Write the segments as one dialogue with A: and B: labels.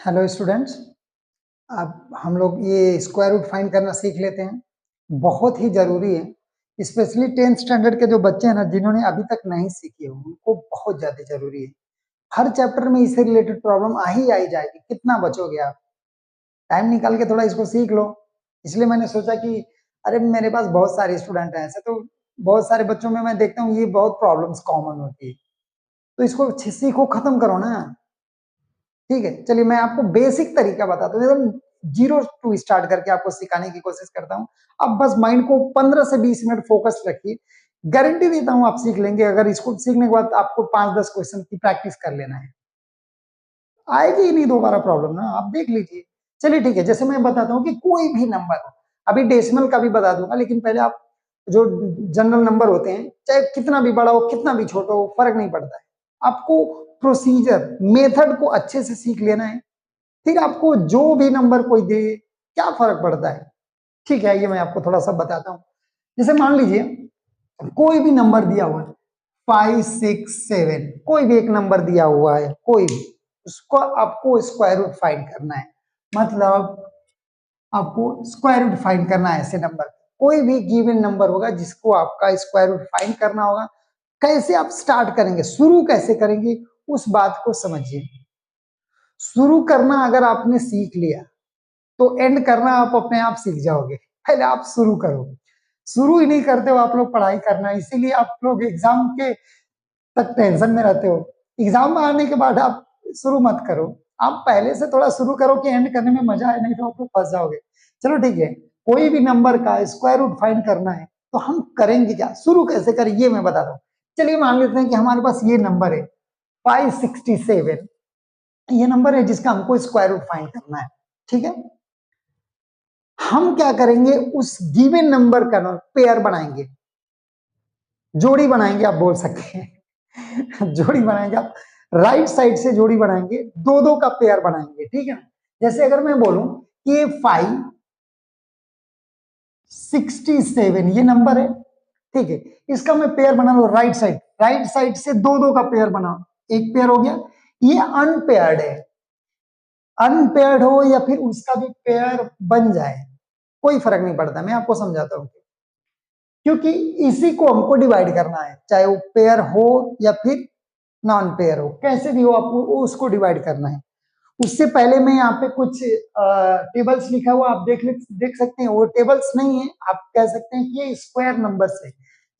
A: Hello students. अब हम लोग ये स्क्वायर रूट फाइंड करना सीख लेते हैं। बहुत ही जरूरी है, स्पेशली 10th स्टैंडर्ड के जो बच्चे हैं ना, जिन्होंने अभी तक नहीं सीखी है, उनको बहुत ज्यादा जरूरी है। हर चैप्टर में इससे रिलेटेड प्रॉब्लम आ ही जाएगी। कितना बचोगे आप? टाइम निकाल के थोड़ा इसको सीख लो। इसलिए मैंने सोचा कि अरे मेरे पास बहुत सारे स्टूडेंट हैं ऐसे, तो बहुत सारे बच्चों में मैं देखता हूँ ये बहुत प्रॉब्लम्स कॉमन होती है, तो इसको सीखो, खत्म करो ना। ठीक है, चलिए मैं आपको बेसिक तरीका बताता हूँ, एकदम जीरो टू स्टार्ट करके आपको सिखाने की कोशिश करता हूँ। अब बस माइंड को 15 से 20 मिनट फोकस रखिए, गारंटी देता हूँ आप सीख लेंगे। अगर इसको सीखने के बाद आपको 5-10 क्वेश्चन की प्रैक्टिस कर लेना है, आएगी ही नहीं दोबारा प्रॉब्लम ना, आप देख लीजिए। चलिए ठीक है, जैसे मैं बताता हूँ कि कोई भी नंबर हो, अभी डेसिमल का भी बता दूंगा, लेकिन पहले आप जो जनरल नंबर होते हैं, चाहे कितना भी बड़ा हो कितना भी छोटा हो, फर्क नहीं पड़ता है। आपको प्रोसीजर मेथड को अच्छे से सीख लेना है, फिर आपको जो भी नंबर कोई दे क्या फर्क पड़ता है। ठीक है, ये मैं आपको थोड़ा सा बताता हूं। जैसे मान लीजिए कोई भी नंबर दिया हुआ है, 5, 6, 7, कोई भी एक नंबर दिया हुआ है, कोई भी, उसको आपको स्क्वायर रूट फाइंड करना है। मतलब आपको स्क्वायर रूट फाइंड करना है ऐसे नंबर, कोई भी गिवन नंबर होगा जिसको आपका स्क्वायर रूट फाइंड करना होगा। कैसे आप स्टार्ट करेंगे, शुरू कैसे करेंगे, उस बात को समझिए। शुरू करना अगर आपने सीख लिया तो एंड करना आप अपने आप सीख जाओगे। पहले आप शुरू करो, शुरू ही नहीं करते हो आप लोग पढ़ाई करना, इसीलिए आप लोग एग्जाम के तक टेंशन में रहते हो। एग्जाम में आने के बाद आप शुरू मत करो, आप पहले से थोड़ा शुरू करो कि एंड करने में मजा आए, नहीं तो आप लोग फंस जाओगे। चलो ठीक है, कोई भी नंबर का स्क्वायर रूट फाइंड करना है तो हम करेंगे क्या, शुरू कैसे करें, ये मैं बता रहा हूँ। चलिए मान लेते हैं कि हमारे पास ये नंबर है 567, ये नंबर है जिसका हमको स्क्वायर रूट फाइंड करना है। ठीक है, हम क्या करेंगे, उस गिवन नंबर का ना पेयर बनाएंगे, जोड़ी बनाएंगे, आप बोल सकते हैं जोड़ी बनाएंगे, आप राइट साइड से जोड़ी बनाएंगे, दो दो का पेयर बनाएंगे। ठीक है, जैसे अगर मैं बोलूं कि ये 567 ये नंबर है, ठीक है, इसका मैं पेयर बना लो राइट साइड से दो दो का पेयर बनाओ, एक पेयर हो गया। ये अनपेयर्ड है, अनपेयर्ड हो या फिर उसका भी पेयर बन जाए, कोई फर्क नहीं पड़ता, मैं आपको समझाता हूं। क्योंकि इसी को हमको डिवाइड करना है, चाहे वो पेयर हो या फिर नॉन पेयर हो, कैसे भी हो आपको उसको डिवाइड करना है। उससे पहले मैं यहाँ पे कुछ टेबल्स लिखा हुआ आप देख सकते हैं, वो टेबल्स नहीं है, आप कह सकते हैं कि ये स्क्वायर नंबर्स है।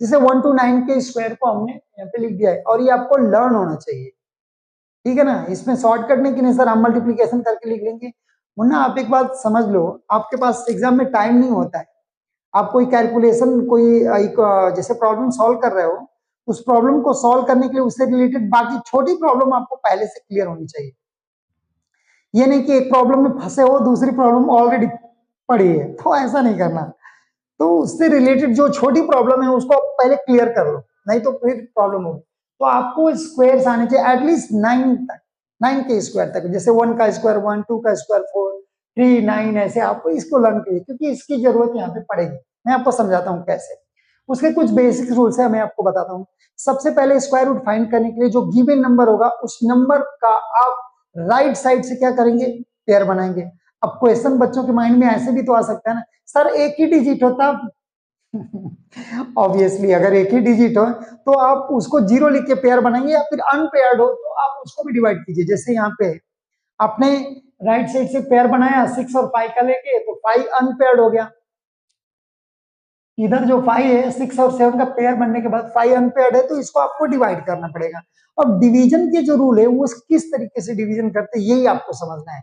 A: जैसे 1 to 9 के स्क्वायर को हमने यहाँ पे लिख दिया है, और ये आपको लर्न होना चाहिए। ठीक है ना, इसमें शॉर्ट करने की नहीं सर, हम मल्टीप्लीकेशन करके लिख लेंगे। मुन्ना आप एक बात समझ लो, आपके पास एग्जाम में टाइम नहीं होता है, आप कोई कैलकुलेशन कोई एक जैसे प्रॉब्लम सॉल्व कर रहे हो, उस प्रॉब्लम को सॉल्व करने के लिए उससे रिलेटेड बाकी छोटी प्रॉब्लम आपको पहले से क्लियर होनी चाहिए। ये नहीं कि एक प्रॉब्लम में फंसे हो, दूसरी प्रॉब्लम ऑलरेडी पड़ी है, तो ऐसा नहीं करना। तो उससे रिलेटेड जो छोटी प्रॉब्लम है उसको आप पहले क्लियर कर लो, नहीं तो फिर प्रॉब्लम होगी। तो आपको स्क्वायर्स आने चाहिए एटलीस्ट 9 तक, 9 के स्क्वायर तक, जैसे 1 का स्क्वायर 1, 2 का स्क्वायर 4, 3, 9, ऐसे आपको इसको लर्न करिए, क्योंकि इसकी जरूरत यहाँ पे पड़ेगी। मैं आपको समझाता हूँ कैसे, उसके कुछ बेसिक रूल्स है, मैं आपको बताता हूँ। सबसे पहले स्क्वायर रूट फाइंड करने के लिए जो गिवन नंबर होगा, उस नंबर का आप राइट साइड से क्या करेंगे, पेयर बनाएंगे। अब क्वेश्चन बच्चों के माइंड में ऐसे भी तो आ सकता है ना, सर एक ही डिजिट होता ऑब्वियसली अगर एक ही डिजिट हो तो आप उसको जीरो लिख के पेयर बनाएंगे, या फिर अनपेयर्ड हो तो आप उसको भी डिवाइड कीजिए। जैसे यहाँ पे आपने राइट साइड से पेयर बनाया 6 और 5 का लेके, तो 5 अनपेयर्ड हो गया। इधर जो 5 है, 6 और 7 का पेयर बनने के बाद 5 अनपेयर्ड है, तो इसको आपको डिवाइड करना पड़ेगा। अब डिवीजन के जो रूल है वो किस तरीके से डिवीजन करते हैं यही आपको समझना है।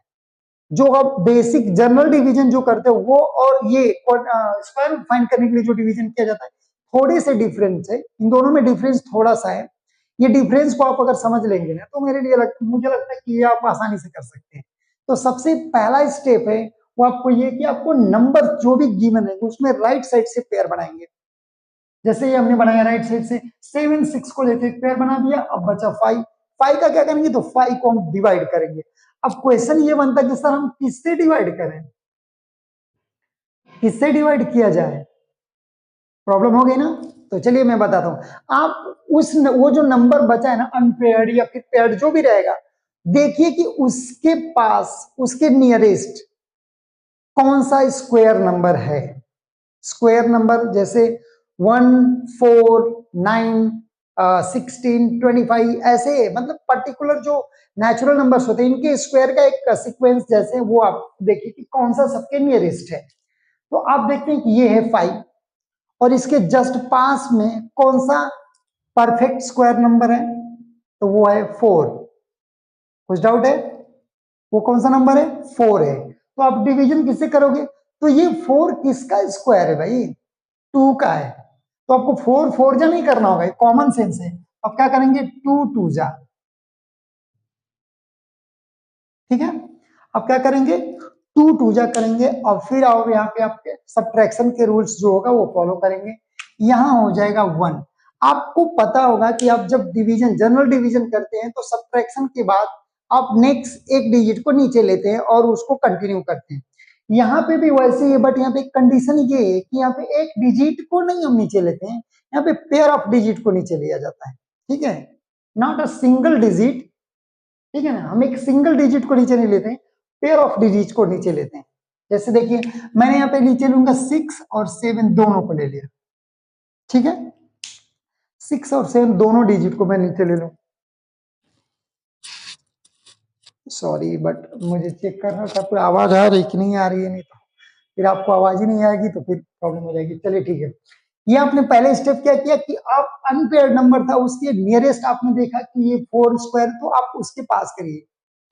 A: जो आप बेसिक जनरल डिवीजन जो करते हो वो, और ये स्क्वायर रूट फाइंड करने के लिए जो डिवीजन किया जाता है, थोड़े से डिफरेंस है, इन दोनों में डिफरेंस थोड़ा सा है। ये डिफरेंस को आप अगर समझ लेंगे ना, तो मुझे लगता है कि ये आप आसानी से कर सकते हैं। तो सबसे पहला स्टेप है वो आपको ये कि आपको नंबर जो भी गिवन है उसमें राइट साइड से पेयर बनाएंगे। जैसे ये हमने बनाया राइट साइड से 7, 6 को लेके पेयर बना दिया, अब बचा 5, 5 का क्या करेंगे, तो 5 को हम डिवाइड करेंगे। अब क्वेश्चन ये बनता है कि सर हम किससे डिवाइड करें, किससे डिवाइड किया जाए, प्रॉब्लम हो गई ना। तो चलिए मैं बताता हूं, आप वो जो नंबर बचा है ना, अनपेयर्ड या फिर पेयर्ड जो भी रहेगा, देखिए कि उसके पास उसके नियरेस्ट कौन सा स्क्वायर नंबर है। स्क्वायर नंबर जैसे 1, 4, 9, 16, 25 ऐसे, मतलब पर्टिकुलर जो नेचुरल नंबर्स होते हैं इनके स्क्वायर का एक सीक्वेंस जैसे वो आप देखिए कि कौन सा सबके नियरेस्ट है। तो आप देखते हैं कि ये है 5 और इसके जस्ट पास में कौन सा परफेक्ट स्क्वायर नंबर है, तो वो है 4। कुछ डाउट है? वो कौन सा नंबर है? 4 है। तो आप डिवीजन किससे करोगे? तो ये 4 किसका स्क्वायर है भाई? 2 का है। तो आपको 4 4 जा नहीं करना होगा, कॉमन सेंस है। अब क्या करेंगे? 2 2 जा, ठीक है। अब क्या करेंगे? 2 2 जा करेंगे और फिर आओ यहाँ पे आपके सब्ट्रैक्शन के रूल्स जो होगा वो फॉलो करेंगे। यहाँ हो जाएगा 1। आपको पता होगा कि आप जब डिवीजन, जनरल डिवीजन करते हैं तो सब्ट्रैक्शन के बाद आप नेक्स्ट एक डिजिट को नीचे लेते हैं और उसको कंटिन्यू करते हैं। यहाँ पे भी वैसे ही है, बट यहाँ पे कंडीशन ये है कि यहाँ पे एक डिजिट को नहीं हम नीचे लेते हैं, यहाँ पे पेयर ऑफ डिजिट को नीचे लिया जाता है, ठीक है, नॉट अ सिंगल डिजिट, ठीक है ना। हम एक सिंगल डिजिट को नीचे नहीं लेते, पेयर ऑफ डिजिट को नीचे लेते हैं। जैसे देखिए मैंने यहाँ पे नीचे लूंगा 6 और 7 दोनों को ले लिया, ठीक है। 6 और 7 दोनों डिजिट को मैं नीचे ले लूं। सॉरी बट मुझे चेक करना था कोई आवाज आ रही कि नहीं आ रही है, नहीं तो फिर आपको आवाज ही नहीं आएगी तो फिर प्रॉब्लम हो जाएगी। चलिए ठीक है। ये आपने पहले स्टेप क्या किया कि आप अनपेयर्ड नंबर था उसके नियरेस्ट आपने देखा कि ये 4 स्क्वायर, तो आप उसके पास करिए,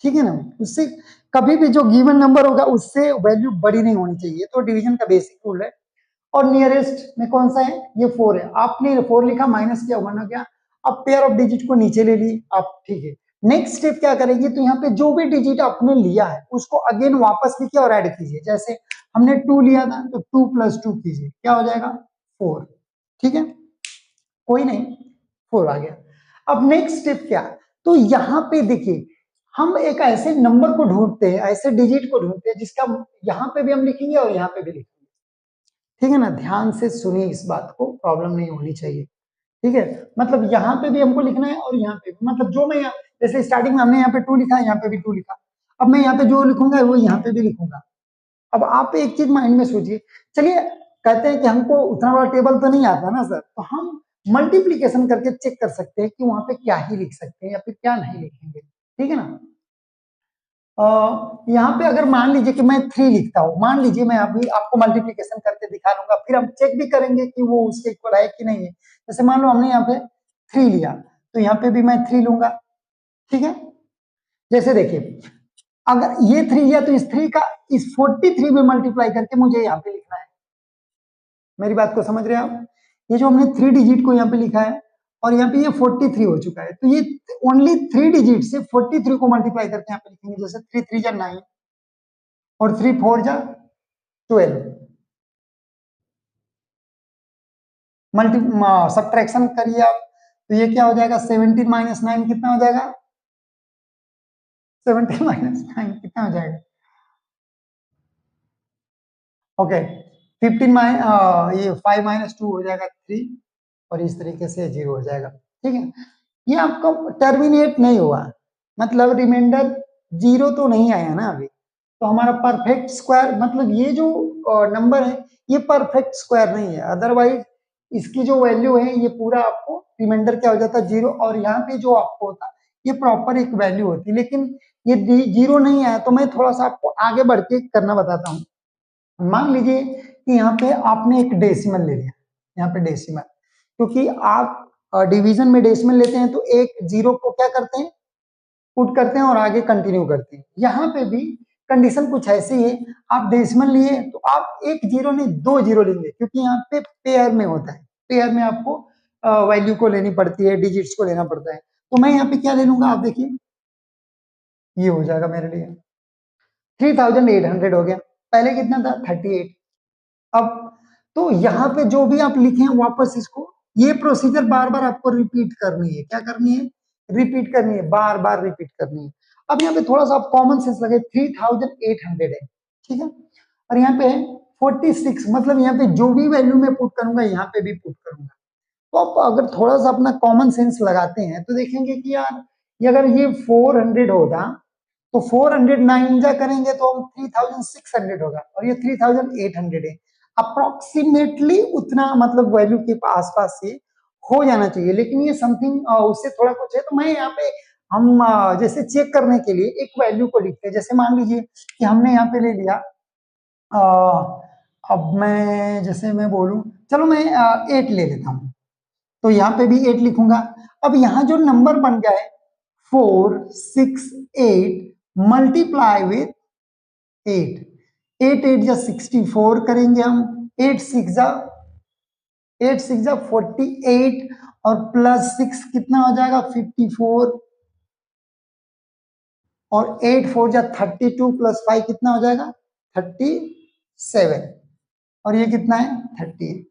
A: ठीक है ना। उससे कभी भी जो गिवन नंबर होगा उससे वैल्यू बड़ी नहीं होनी चाहिए, तो डिवीजन का बेसिक रूल है। और नियरेस्ट में कौन सा है? ये 4 है। आपने 4 लिखा, माइनस किया, 1 हो गया। अब पेयर ऑफ डिजिट को नीचे ले ली आप, ठीक है। नेक्स्ट स्टेप क्या करेंगे? तो यहाँ पे जो भी डिजिट आपने लिया है उसको अगेन वापस लिखिए और ऐड कीजिए। जैसे हमने 2 लिया था तो 2 + 2 कीजिए, क्या हो जाएगा? 4, ठीक है, कोई नहीं, 4 आ गया। अब नेक्स्ट स्टेप क्या? तो यहाँ पे देखिए हम एक ऐसे नंबर को ढूंढते हैं, ऐसे डिजिट को ढूंढते हैं जिसका यहाँ पे भी हम लिखेंगे और यहाँ पे भी लिखेंगे, ठीक है ना। ध्यान से सुनिए इस बात को, प्रॉब्लम नहीं होनी चाहिए, ठीक है। मतलब यहाँ पे भी हमको लिखना है और यहाँ पे भी, मतलब जो मैं यहाँ, जैसे स्टार्टिंग में हमने यहाँ पे 2 लिखा है, यहाँ पे भी 2 लिखा। अब मैं यहाँ पे जो लिखूंगा वो यहाँ पे भी लिखूंगा। अब आप एक चीज माइंड में सोचिए, चलिए कहते हैं कि हमको उतना बड़ा टेबल तो नहीं आता ना सर, तो हम मल्टीप्लीकेशन करके चेक कर सकते हैं कि वहां पे क्या ही लिख सकते हैं या फिर क्या नहीं लिखेंगे, ठीक है ना। यहाँ पे अगर मान लीजिए कि मैं 3 लिखता हूँ, मान लीजिए मैं अभी आपको मल्टीप्लीकेशन करके दिखा दूंगा, फिर हम चेक भी करेंगे कि वो उसके इक्वल है कि नहीं है। जैसे मान लो हमने यहाँ पे 3 लिया, तो यहाँ पे भी मैं 3 लूंगा, ठीक है। जैसे देखिए अगर ये 3 लिया तो इस 3 का इस 43 में मल्टीप्लाई करके मुझे यहाँ पे लिखना है। मेरी बात को समझ रहे हैं आप? ये जो हमने 3 डिजिट को यहाँ पे लिखा है और यहाँ पे ये 43 हो चुका है, तो ये ओनली 3 डिजिट से 43 को मल्टीप्लाई करके यहाँ पे लिखेंगे। जैसे 3 3 जा 9 और 3 4 जा 12, मल्टी सब्ट्रैक्शन करिए आप, तो ये क्या हो जाएगा? 17 - 9 कितना हो जाएगा? 17 - 9 कितना हो जाएगा? ओके, 15 ये 5 - 2 हो जाएगा 3, और इस तरीके से 0 हो जाएगा, ठीक है। ये आपका टर्मिनेट नहीं हुआ, मतलब रिमाइंडर 0 तो नहीं आया ना अभी, तो हमारा परफेक्ट स्क्वायर, मतलब ये जो नंबर है ये परफेक्ट स्क्वायर नहीं है, अदरवाइज इसकी जो वैल्यू है ये पूरा आपको रिमाइंडर क्या हो जाता है? 0, और यहाँ पे जो आपको होता ये प्रॉपर एक वैल्यू होती, लेकिन ये 0 नहीं आया। तो मैं थोड़ा सा आपको आगे बढ़ के करना बताता हूँ। मान लीजिए कि यहाँ पे आपने एक डेसिमल ले लिया, यहाँ पे डेसिमल, क्योंकि आप डिवीजन में डेसिमल लेते हैं तो एक 0 को क्या करते हैं? पुट करते हैं और आगे कंटिन्यू करते हैं। यहाँ पे भी कंडीशन कुछ ऐसी है, आप डेसिमल लिए तो आप एक 0 नहीं 2 0 लेंगे, क्योंकि यहाँ पे पेयर में होता है, पेयर में आपको वैल्यू को लेनी पड़ती है, डिजिट्स को लेना पड़ता है। तो मैं यहाँ पे क्या ले लूंगा? आप देखिए ये हो जाएगा मेरे लिए 3800 हो गया, पहले कितना था? 38। अब तो यहाँ पे जो भी आप लिखे हैं वापस इसको, ये प्रोसीजर बार बार आपको रिपीट करनी है। क्या करनी है? रिपीट करनी है, बार बार रिपीट करनी है। अब यहाँ पे थोड़ा सा आप कॉमन सेंस लगे, 3800 है, ठीक है, और यहाँ पे 46, मतलब यहाँ पे जो भी वैल्यू मैं पुट करूंगा यहाँ पे भी पुट करूंगा। तो आप अगर थोड़ा सा अपना कॉमन सेंस लगाते हैं तो देखेंगे कि यार ये अगर ये 400 होगा तो 400 9 जा करेंगे तो हम 3600 होगा, और ये 3800 है। अप्रोक्सीमेटली उतना मतलब वैल्यू के आसपास से हो जाना चाहिए, लेकिन ये समथिंग उससे थोड़ा कुछ है। तो मैं यहाँ पे हम जैसे चेक करने के लिए एक वैल्यू को लिखते हैं। जैसे मान लीजिए कि हमने यहाँ पे ले लिया, अब मैं जैसे मैं बोलूं, चलो मैं 8 ले लेता हूं, तो यहाँ पे भी 8 लिखूंगा। अब यहाँ जो नंबर बन गया है 468 मल्टीप्लाई विथ 8, 8 जा 64 करेंगे हम, 8 6 जा 48, और प्लस 6 कितना हो जाएगा 54, और 8 4 जा 32 प्लस 5 कितना हो जाएगा 37, और ये कितना है 38।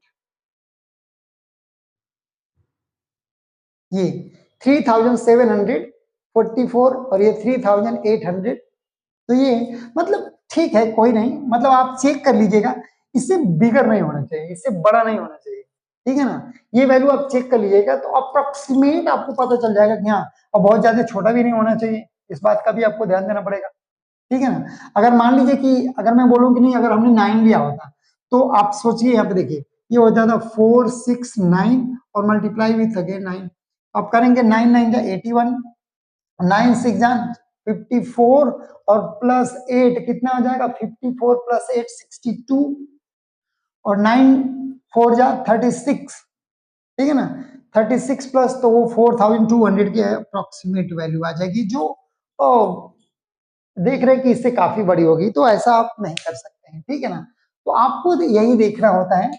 A: ये 3744 और ये 3800। तो ये मतलब ठीक है, कोई नहीं, मतलब आप चेक कर लीजिएगा, इससे बिगर नहीं होना चाहिए, इससे बड़ा नहीं होना चाहिए, ठीक है ना। ये वैल्यू आप चेक कर लीजिएगा तो अप्रोक्सीमेट आपको पता चल जाएगा कि हाँ, और बहुत ज्यादा छोटा भी नहीं होना चाहिए, इस बात का भी आपको ध्यान देना पड़ेगा, ठीक है ना। अगर मान लीजिए कि अगर मैं बोलूं कि नहीं, अगर हमने 9 लिया होता, तो आप सोचिए यहाँ पे देखिए, ये हो जाता 469 और मल्टीप्लाई विथ अगेन 9। अब करेंगे 9 9 जा 81, 9 6 जा 54, और प्लस 8 कितना हो जाएगा 54 प्लस 8 62, और 9 4 जा 36, ठीक है ना। 36 प्लस तो वो 4200 की अप्रोक्सीमेट वैल्यू आ जाएगी, जो ओ, देख रहे हैं कि इससे काफी बड़ी होगी, तो ऐसा आप नहीं कर सकते हैं, ठीक है ना। तो आपको यही देखना होता है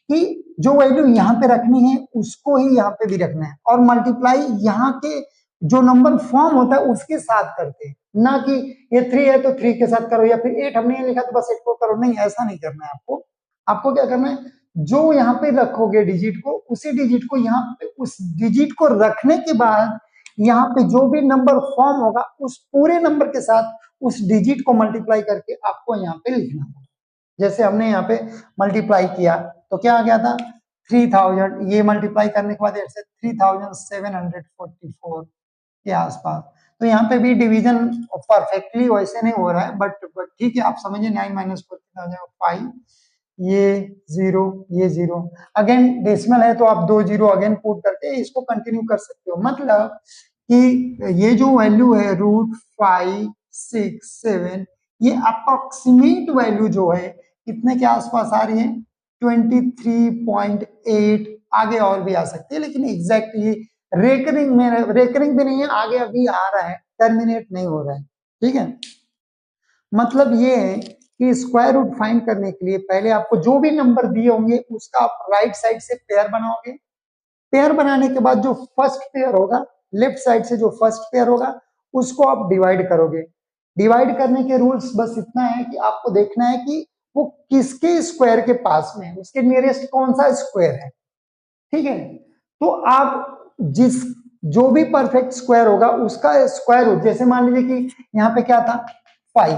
A: कि जो वैल्यू यहाँ पे रखनी है उसको ही यहाँ पे भी रखना है, और मल्टीप्लाई यहाँ के जो नंबर फॉर्म होता है उसके साथ करते हैं, ना कि ये 3 है तो 3 के साथ करो, या फिर 8 हमने लिखा तो बस 8 को करो, नहीं, ऐसा नहीं करना है आपको। आपको क्या करना है, जो यहाँ पे रखोगे डिजिट को, उसी डिजिट को यहाँ पे, उस डिजिट को रखने के बाद यहाँ पे जो भी नंबर फॉर्म होगा उस पूरे नंबर के साथ उस डिजिट को मल्टीप्लाई करके आपको यहाँ पे लिखना होगा। जैसे हमने यहाँ पे मल्टीप्लाई किया तो क्या आ गया था 3000, ये मल्टीप्लाई करने के बाद ऐसे 3744 के आसपास। तो यहाँ पे भी डिवीजन परफेक्टली वैसे नहीं हो रहा है, बट ठीक है, आप समझिए 9 माइनस 4 कितना हो जाएगा 5, ये 0, ये 0, अगेन डेसिमल है तो आप 2 जीरो अगेन पुट करके इसको कंटिन्यू कर सकते हो। मतलब कि ये जो वैल्यू है √567, ये अप्रोक्सीमेट वैल्यू जो है कितने के आसपास आ रही है 23.8, आगे और भी आ सकती है, लेकिन एग्जैक्ट ये रेकरिंग में, रेकरिंग भी नहीं है, आगे अभी आ रहा है, टर्मिनेट नहीं हो रहा है, ठीक है। मतलब ये है कि स्क्वायर रूट फाइंड करने के लिए पहले आपको जो भी नंबर दिए होंगे उसका आप राइट साइड से पेयर बनाओगे, पेयर बनाने के बाद जो फर्स्ट पेयर होगा, लेफ्ट साइड से जो फर्स्ट पेयर होगा उसको आप डिवाइड करोगे। डिवाइड करने के रूल्स बस इतना है कि आपको देखना है कि वो किसके स्क्वायर के पास में है, उसके नियरेस्ट कौन सा स्क्वायर है, ठीक है। तो आप जिस जो भी परफेक्ट स्क्वायर होगा उसका स्क्वायर रूट, जैसे मान लीजिए कि यहाँ पे क्या था 5,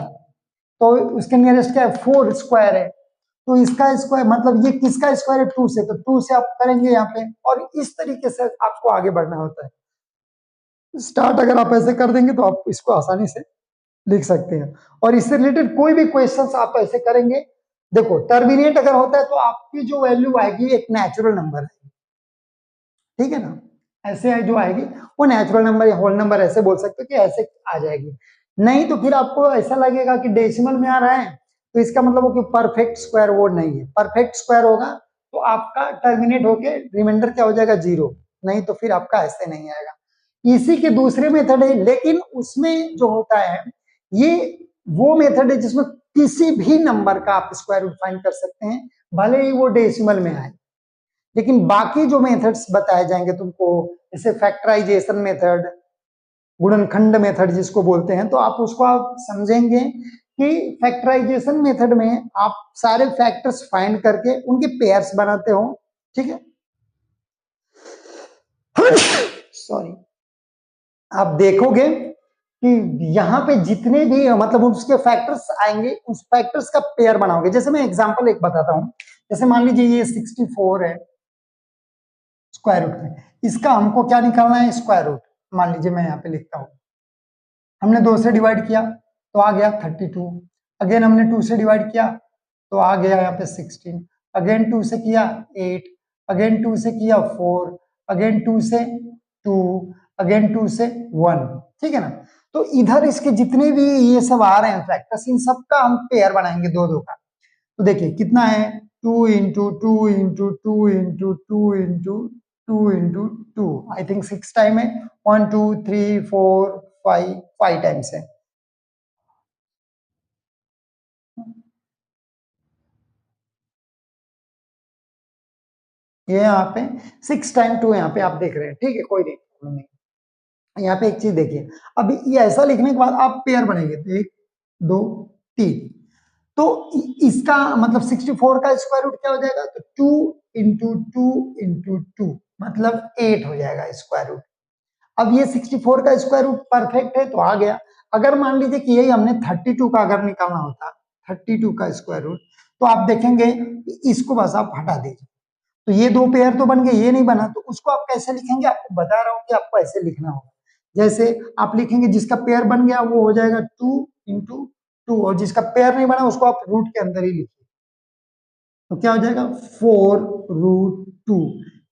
A: तो उसके नियरेस्ट क्या है 4 स्क्वायर है, तो इसका स्क्वायर मतलब ये किसका स्क्वायर है 2 से, तो 2 से आप करेंगे यहाँ पे, और इस तरीके से आपको आगे बढ़ना होता है। स्टार्ट अगर आप ऐसे कर देंगे तो आप इसको आसानी से लिख सकते हैं, और इससे रिलेटेड कोई भी क्वेश्चंस आप ऐसे करेंगे, देखो टर्मिनेट अगर होता है तो आपकी जो वैल्यू आएगी एक नेचुरल नंबर है, ठीक है ना, ऐसे जो आएगी वो नेचुरल नंबर या होल नंबर ऐसे बोल सकते हो कि ऐसे आ जाएगी। नहीं तो फिर आपको ऐसा लगेगा कि डेसिमल में आ रहा है तो इसका मतलब वो कि परफेक्ट स्क्वायर वो नहीं है, परफेक्ट स्क्वायर होगा तो आपका टर्मिनेट होके रिमाइंडर क्या हो जाएगा 0, नहीं तो फिर आपका ऐसे नहीं आएगा। इसी के दूसरे मेथड है, लेकिन उसमें जो होता है ये वो मेथड है जिसमें किसी भी नंबर का आप स्क्वायर रूट फाइंड कर सकते हैं, भले ही वो डेसिमल में आए। लेकिन बाकी जो मेथड्स बताए जाएंगे तुमको, जैसे फैक्टराइजेशन मेथड, गुणनखंड मेथड जिसको बोलते हैं, तो आप उसको आप समझेंगे कि फैक्टराइजेशन मेथड में आप सारे फैक्टर्स फाइंड करके उनके पेयर्स बनाते हो, ठीक है। सॉरी, आप देखोगे कि यहाँ पे जितने भी मतलब उसके फैक्टर्स आएंगे उस फैक्टर्स का पेयर बनाओगे। जैसे मैं एग्जांपल एक बताता हूं, जैसे मान लीजिए ये 64 है स्क्वायर रूट में, इसका हमको क्या निकालना है स्क्वायर रूट, मान लीजिए मैं यहाँ पे लिखता हूँ, हमने 2 से डिवाइड किया तो आ गया 32, अगेन हमने 2 से डिवाइड किया तो आ गया यहाँ पे 16, अगेन 2 से किया 8, अगेन 2 से किया 4, अगेन 2 से 2, अगेन 2 से 1, ठीक है ना। तो इधर इसके जितने भी ये सब आ रहे हैं फैक्टर्स, इन सबका हम पेयर बनाएंगे दो दो का। तो देखिए कितना है, 2 into 2 into 2 into 2 into 2 into 2, I think 6 time है, 1 2 3 4 5 टाइम्स है। ये यहाँ पे 6 टाइम 2 यहाँ पे आप देख रहे हैं, ठीक है, कोई नहीं। यहाँ पे एक चीज देखिए, अब ये ऐसा लिखने के बाद आप पेयर बनेंगे, 1 2 3, तो इसका मतलब 64 का स्क्वायर रूट क्या हो जाएगा, तो 2 इंटू 2 इंटू 2 मतलब 8 हो जाएगा स्क्वायर रूट। अब ये 64 का स्क्वायर रूट परफेक्ट है तो आ गया। अगर मान लीजिए कि यही हमने 32 का अगर निकालना होता, 32 का स्क्वायर रूट, तो आप देखेंगे इसको बस आप हटा दीजिए, तो ये दो पेयर तो बन गए, ये नहीं बना, तो उसको आप कैसे लिखेंगे, आपको बता रहा हूं कि आपको ऐसे लिखना होगा। जैसे आप लिखेंगे जिसका पेयर बन गया वो हो जाएगा 2 इंटू 2, और जिसका पेयर नहीं बना उसको आप रूट के अंदर ही लिखिए, तो क्या हो जाएगा 4 रूट 2।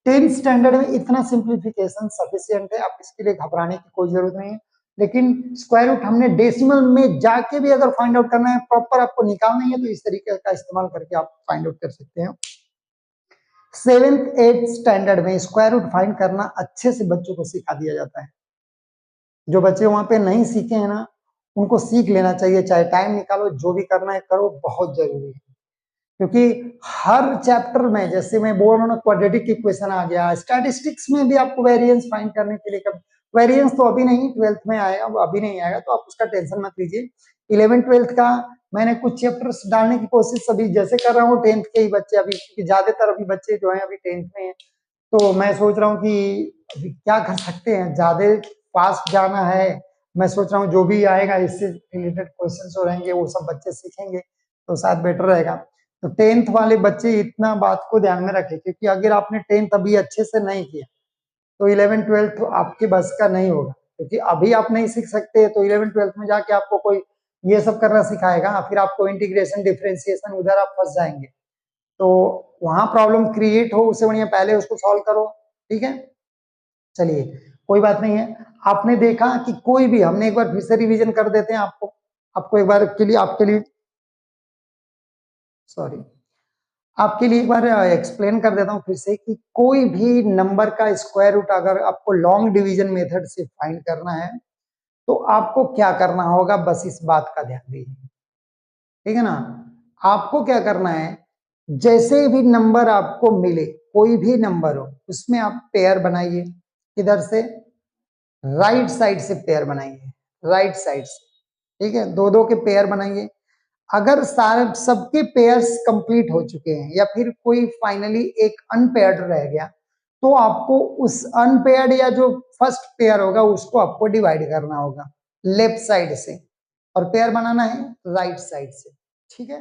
A: 10th स्टैंडर्ड में इतना सिंप्लीफिकेशन सफिशियंट है, आप इसके लिए घबराने की कोई जरूरत नहीं है। लेकिन स्क्वायर रूट हमने डेसिमल में जाके भी अगर फाइंड आउट करना है, प्रॉपर आपको निकालना है, तो इस तरीके का इस्तेमाल करके आप फाइंड आउट कर सकते हैं। 7th 8th स्टैंडर्ड में स्क्वायर रूट फाइंड करना अच्छे से बच्चों को सिखा दिया जाता है। जो बच्चे वहां पे नहीं सीखे हैं ना, उनको सीख लेना चाहिए, चाहे टाइम निकालो, जो भी करना है करो, बहुत जरूरी है। क्योंकि हर चैप्टर में, जैसे मैं बोल रहा हूँ ना, क्वाड्रेटिक इक्वेशन आ गया, स्टैटिस्टिक्स में भी आपको वेरिएंस फाइंड करने के लिए, कब वेरिएंस तो अभी नहीं, 12th में आएगा, वो अभी नहीं आएगा, तो आप उसका टेंशन मत लीजिए। 11th 12th का मैंने कुछ चैप्टर्स डालने की कोशिश अभी जैसे कर रहा हूँ, 10th के ही बच्चे अभी, क्योंकि ज्यादातर अभी बच्चे जो है अभी 10th में है, तो मैं सोच रहा हूँ कि अभी क्या कर सकते हैं, ज्यादा फास्ट जाना है। मैं सोच रहा हूँ जो भी आएगा इससे रिलेटेड क्वेश्चंस जो रहेंगे वो सब बच्चे सीखेंगे, तो शायद बेटर रहेगा। तो 10th वाले बच्चे इतना बात को ध्यान में रखें, क्योंकि अगर आपने 10th अभी अच्छे से नहीं किया तो 11th 12th तो आपके बस का नहीं होगा, क्योंकि अभी आप नहीं सीख सकते, तो 11th 12th में जाके आपको कोई ये सब करना सिखाएगा, फिर आपको इंटीग्रेशन डिफरेंशिएशन उधर आप फंस जाएंगे, तो वहां प्रॉब्लम क्रिएट हो, उससे बढ़िया पहले उसको सॉल्व करो, ठीक है। चलिए कोई बात नहीं है। आपने देखा कि कोई भी, हमने एक बार फिर से रिवीजन कर देते हैं आपको, आपको एक बार के लिए, आपके लिए, सॉरी, आपके लिए एक बार एक्सप्लेन कर देता हूं फिर से, कि कोई भी नंबर का स्क्वायर रूट अगर आपको लॉन्ग डिवीजन मेथड से फाइंड करना है तो आपको क्या करना होगा, बस इस बात का ध्यान दीजिए, ठीक है ना। आपको क्या करना है, जैसे भी नंबर आपको मिले, कोई भी नंबर हो, उसमें आप पेयर बनाइए, किधर से, राइट साइड से पेयर बनाइए, राइट साइड से, ठीक है, दो दो के पेयर बनाइए। अगर सारे सबके पेयर्स कंप्लीट हो चुके हैं या फिर कोई फाइनली एक अनपेयर्ड रह गया, तो आपको उस अनपेयर्ड या जो फर्स्ट पेयर होगा उसको आपको डिवाइड करना होगा लेफ्ट साइड से, और पेयर बनाना है राइट साइड से, ठीक है।